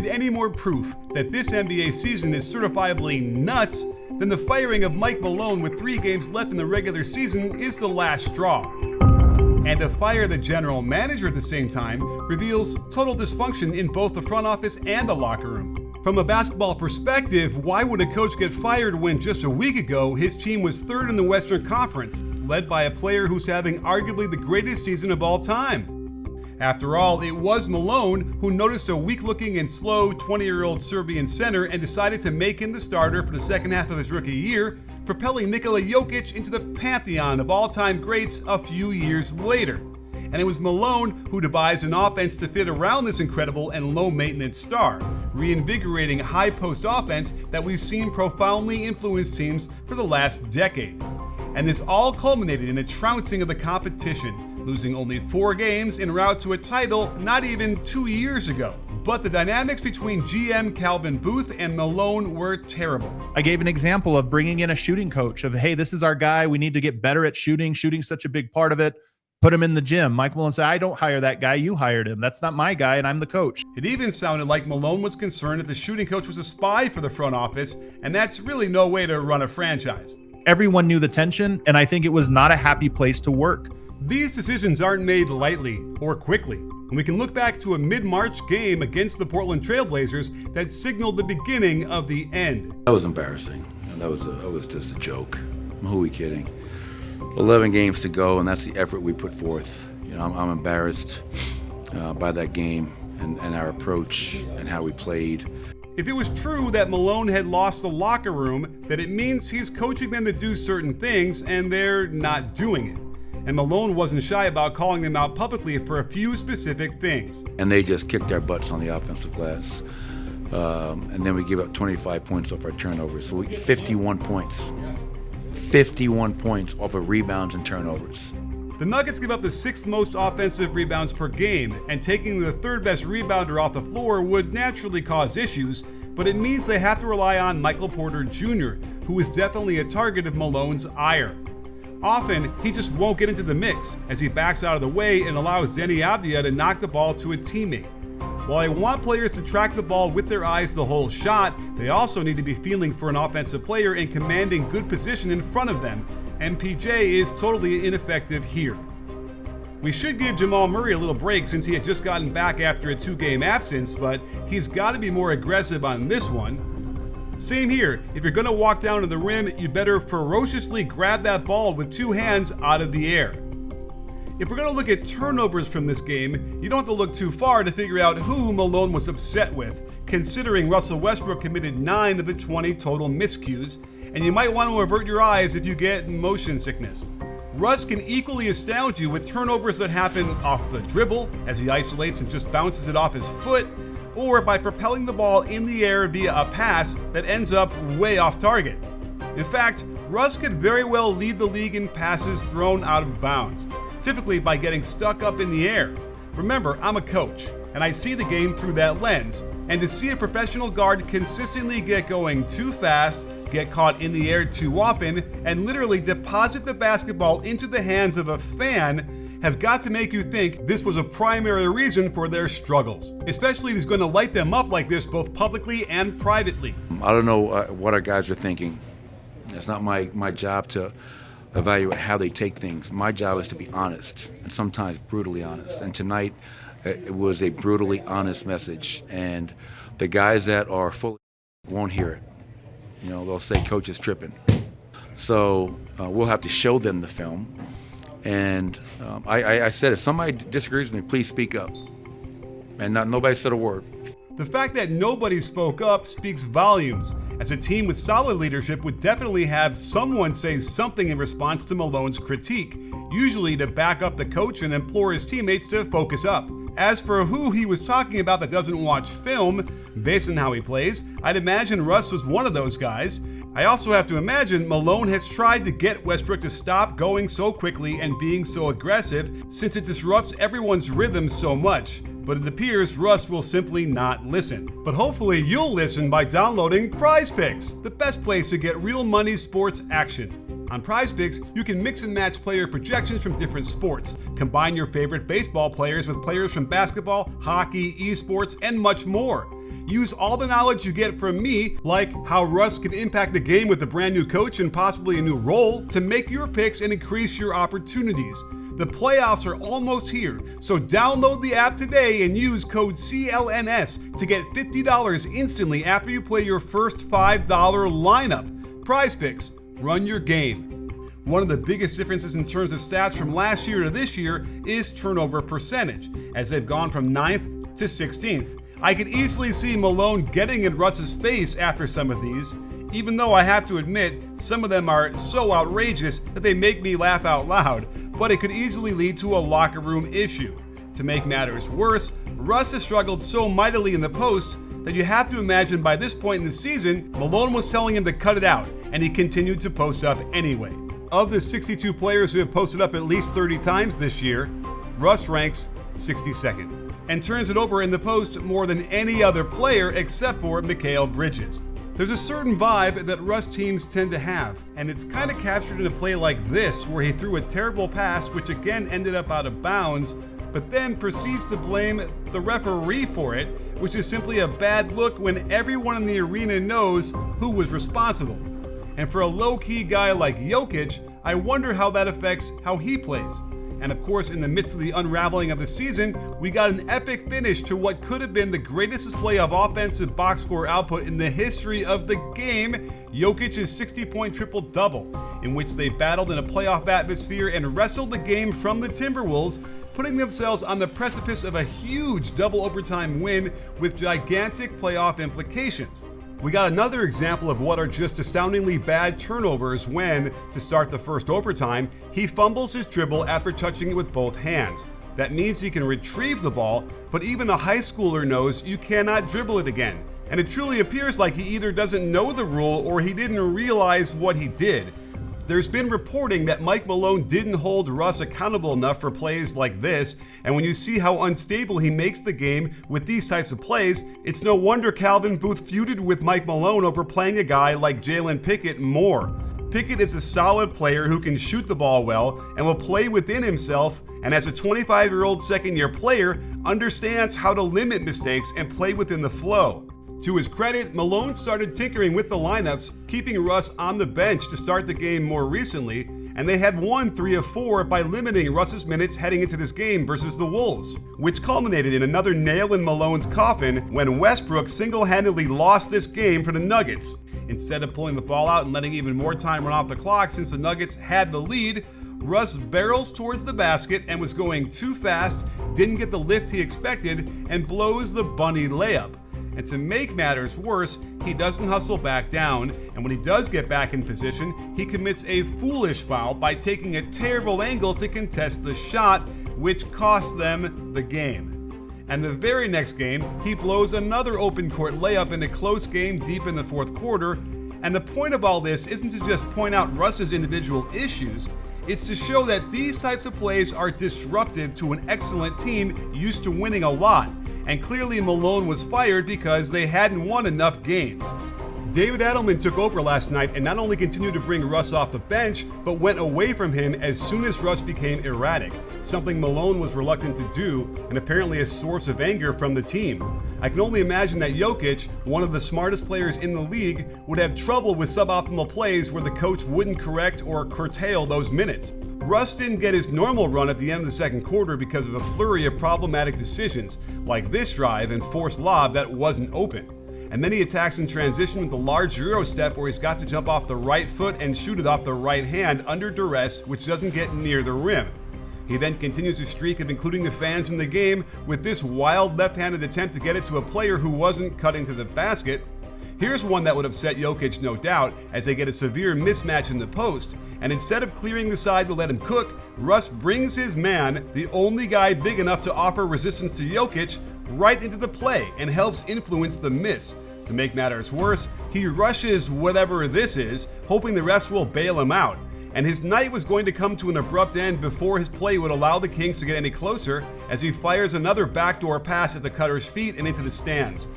needed any more proof that this NBA season is certifiably nuts, then the firing of Mike Malone with 3 games left in the regular season is the last straw. And to fire the general manager at the same time reveals total dysfunction in both the front office and the locker room. From a basketball perspective, why would a coach get fired when just a week ago his team was 3rd in the Western Conference, led by a player who's having arguably the greatest season of all time? After all, it was Malone who noticed a weak-looking and slow 20-year-old Serbian center and decided to make him the starter for the second half of his rookie year, propelling Nikola Jokic into the pantheon of all-time greats a few years later. And it was Malone who devised an offense to fit around this incredible and low-maintenance star, reinvigorating high-post offense that we've seen profoundly influence teams for the last decade. And this all culminated in a trouncing of the competition, losing only 4 games en route to a title not even 2 years ago. But the dynamics between GM Calvin Booth and Malone were terrible. I gave an example of bringing in a shooting coach of, hey, this is our guy. We need to get better at shooting. Shooting's such a big part of it. Put him in the gym. Mike Malone said, I don't hire that guy. You hired him. That's not my guy, and I'm the coach. It even sounded like Malone was concerned that the shooting coach was a spy for the front office, and that's really no way to run a franchise. Everyone knew the tension, and I think it was not a happy place to work. These decisions aren't made lightly or quickly, and we can look back to a mid-March game against the Portland Trailblazers that signaled the beginning of the end. That was embarrassing. That was just a joke. Who are we kidding? 11 games to go, and that's the effort we put forth. You know, I'm embarrassed by that game and our approach and how we played. If it was true that Malone had lost the locker room, then it means he's coaching them to do certain things and they're not doing it. And Malone wasn't shy about calling them out publicly for a few specific things. And they just kicked our butts on the offensive glass. And then we give up 25 points off our turnovers. So 51 points. 51 points off of rebounds and turnovers. The Nuggets give up the 6th most offensive rebounds per game, and taking the 3rd best rebounder off the floor would naturally cause issues, but it means they have to rely on Michael Porter Jr., who is definitely a target of Malone's ire. Often, he just won't get into the mix as he backs out of the way and allows Denny Avdia to knock the ball to a teammate. While I want players to track the ball with their eyes the whole shot, they also need to be feeling for an offensive player and commanding good position in front of them. MPJ is totally ineffective here. We should give Jamal Murray a little break since he had just gotten back after a 2-game absence, but he's got to be more aggressive on this one. Same here, if you're going to walk down to the rim, you better ferociously grab that ball with 2 hands out of the air. If we're going to look at turnovers from this game, you don't have to look too far to figure out who Malone was upset with, considering Russell Westbrook committed 9 of the 20 total miscues, and you might want to avert your eyes if you get motion sickness. Russ can equally astound you with turnovers that happen off the dribble, as he isolates and just bounces it off his foot, or by propelling the ball in the air via a pass that ends up way off target. In fact, Russ could very well lead the league in passes thrown out of bounds, typically by getting stuck up in the air. Remember, I'm a coach, and I see the game through that lens, and to see a professional guard consistently get going too fast, get caught in the air too often, and literally deposit the basketball into the hands of a fan have got to make you think this was a primary reason for their struggles, especially if he's going to light them up like this both publicly and privately. I don't know what our guys are thinking. It's not my job to evaluate how they take things. My job is to be honest, and sometimes brutally honest. And tonight, it was a brutally honest message, and the guys that are full won't hear it. You know, they'll say coach is tripping. So we'll have to show them the film. And I said, if somebody disagrees with me, please speak up. And nobody said a word. The fact that nobody spoke up speaks volumes, as a team with solid leadership would definitely have someone say something in response to Malone's critique, usually to back up the coach and implore his teammates to focus up. As for who he was talking about that doesn't watch film, based on how he plays, I'd imagine Russ was one of those guys. I also have to imagine Malone has tried to get Westbrook to stop going so quickly and being so aggressive, since it disrupts everyone's rhythm so much. But it appears Russ will simply not listen. But hopefully you'll listen by downloading Prize Picks, the best place to get real money sports action. On Prize Picks, you can mix and match player projections from different sports, combine your favorite baseball players with players from basketball, hockey, esports, and much more. Use all the knowledge you get from me, like how Russ can impact the game with a brand new coach and possibly a new role, to make your picks and increase your opportunities. The playoffs are almost here, so download the app today and use code CLNS to get $50 instantly after you play your first $5 lineup. Prize Picks, run your game. One of the biggest differences in terms of stats from last year to this year is turnover percentage, as they've gone from 9th to 16th. I could easily see Malone getting in Russ's face after some of these, even though I have to admit some of them are so outrageous that they make me laugh out loud, but it could easily lead to a locker room issue. To make matters worse, Russ has struggled so mightily in the post that you have to imagine by this point in the season, Malone was telling him to cut it out, and he continued to post up anyway. Of the 62 players who have posted up at least 30 times this year, Russ ranks 62nd and turns it over in the post more than any other player except for Mikal Bridges. There's a certain vibe that Russ teams tend to have, and it's kind of captured in a play like this where he threw a terrible pass which again ended up out of bounds, but then proceeds to blame the referee for it, which is simply a bad look when everyone in the arena knows who was responsible. And for a low-key guy like Jokic, I wonder how that affects how he plays. And of course, in the midst of the unraveling of the season, we got an epic finish to what could have been the greatest display of offensive box score output in the history of the game, Jokic's 60-point triple-double, in which they battled in a playoff atmosphere and wrestled the game from the Timberwolves, putting themselves on the precipice of a huge double overtime win with gigantic playoff implications. We got another example of what are just astoundingly bad turnovers when, to start the first overtime, he fumbles his dribble after touching it with both hands. That means he can retrieve the ball, but even a high schooler knows you cannot dribble it again. And it truly appears like he either doesn't know the rule or he didn't realize what he did. There's been reporting that Mike Malone didn't hold Russ accountable enough for plays like this, and when you see how unstable he makes the game with these types of plays, it's no wonder Calvin Booth feuded with Mike Malone over playing a guy like Jalen Pickett more. Pickett is a solid player who can shoot the ball well and will play within himself, and as a 25-year-old second-year player, understands how to limit mistakes and play within the flow. To his credit, Malone started tinkering with the lineups, keeping Russ on the bench to start the game more recently, and they had won 3 of 4 by limiting Russ's minutes heading into this game versus the Wolves, which culminated in another nail in Malone's coffin when Westbrook single-handedly lost this game for the Nuggets. Instead of pulling the ball out and letting even more time run off the clock since the Nuggets had the lead, Russ barrels towards the basket and was going too fast, didn't get the lift he expected, and blows the bunny layup. And to make matters worse, he doesn't hustle back down, and when he does get back in position, he commits a foolish foul by taking a terrible angle to contest the shot, which cost them the game. And the very next game, he blows another open court layup in a close game deep in the fourth quarter, and the point of all this isn't to just point out Russ's individual issues, it's to show that these types of plays are disruptive to an excellent team used to winning a lot. And clearly Malone was fired because they hadn't won enough games. David Adelman took over last night and not only continued to bring Russ off the bench, but went away from him as soon as Russ became erratic, something Malone was reluctant to do and apparently a source of anger from the team. I can only imagine that Jokic, one of the smartest players in the league, would have trouble with suboptimal plays where the coach wouldn't correct or curtail those minutes. Russ didn't get his normal run at the end of the second quarter because of a flurry of problematic decisions, like this drive and forced lob that wasn't open. And then he attacks in transition with a large Euro step where he's got to jump off the right foot and shoot it off the right hand under duress, which doesn't get near the rim. He then continues his streak of including the fans in the game with this wild left-handed attempt to get it to a player who wasn't cutting to the basket. Here's one that would upset Jokic, no doubt, as they get a severe mismatch in the post, and instead of clearing the side to let him cook, Russ brings his man, the only guy big enough to offer resistance to Jokic, right into the play and helps influence the miss. To make matters worse, he rushes whatever this is, hoping the refs will bail him out, and his night was going to come to an abrupt end before his play would allow the Kings to get any closer as he fires another backdoor pass at the cutter's feet and into the stands.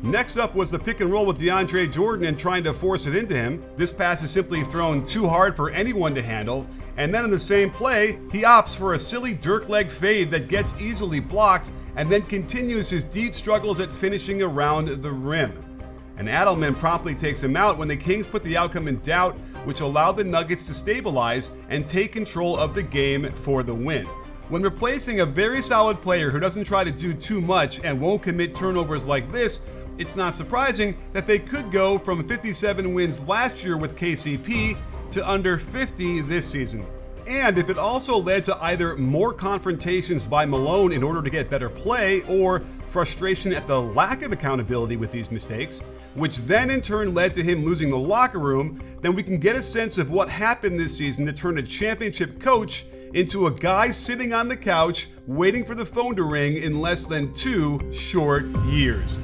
Next up was the pick and roll with DeAndre Jordan and trying to force it into him. This pass is simply thrown too hard for anyone to handle, and then in the same play, he opts for a silly Dirk leg fade that gets easily blocked, and then continues his deep struggles at finishing around the rim. And Adelman promptly takes him out when the Kings put the outcome in doubt, which allowed the Nuggets to stabilize and take control of the game for the win. When replacing a very solid player who doesn't try to do too much and won't commit turnovers like this, it's not surprising that they could go from 57 wins last year with KCP to under 50 this season. And if it also led to either more confrontations by Malone in order to get better play, or frustration at the lack of accountability with these mistakes, which then in turn led to him losing the locker room, then we can get a sense of what happened this season to turn a championship coach into a guy sitting on the couch waiting for the phone to ring in less than 2 short years.